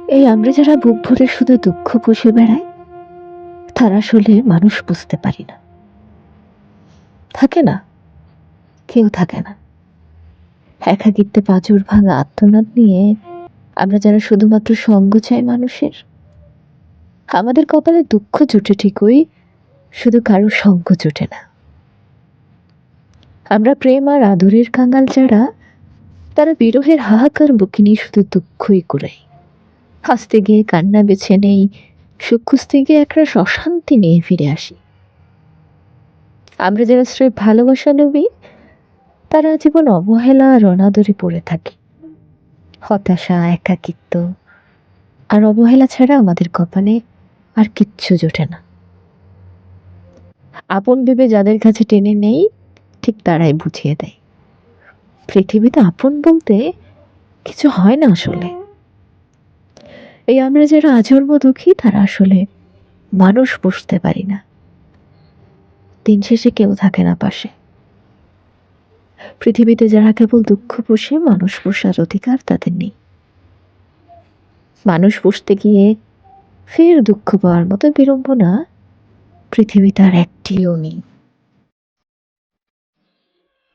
এই আমরা যারা বুক ভরে শুধু দুঃখ পুষে বেড়াই, তারা আসলে মানুষ বুঝতে পারি না। থাকে না, কেউ থাকে না। একাকিত্বে পাঁজর ভাঙা আত্মনাদ নিয়ে আমরা যারা শুধুমাত্র সঙ্গ চাই মানুষের, আমাদের কপালে দুঃখ জুটে ঠিকই, শুধু কারো সঙ্গ জুটে না। আমরা প্রেম আর আদরের কাঙাল যারা, তারা বিরহের হাহাকার বুকে নিয়ে শুধু দুঃখই কুড়াই। হাসতে গিয়ে কান্না বেছে নেই, সুখ খুঁজতে গিয়ে একরাশ অশান্তি নিয়ে ফিরে আসি। আমরা যারা স্রেফ ভালোবাসা নবী, তারা জীবন অবহেলা আর অনাদরে পড়ে থাকে। হতাশা, একাকিত্ব আর অবহেলা ছাড়া আমাদের কপালে আর কিচ্ছু জোটে না। আপন ভেবে যাদের কাছে টেনে নেই, ঠিক তারাই বুঝিয়ে দেয় পৃথিবীতে আপন বলতে কিছু হয় না আসলে। এই আমরা যারা আজন্ম দুঃখী, তারা আসলে মানুষ বুঝতে পারি না। দিন শেষে কেউ থাকে না পাশে। পৃথিবীতে যারা কেবল দুঃখ পুষে, মানুষ পোষার অধিকার তাদের নেই। মানুষ পুষতে গিয়ে ফের দুঃখ পাওয়ার মতো বিড়ম্বনা পৃথিবীতে আর একটিও নেই।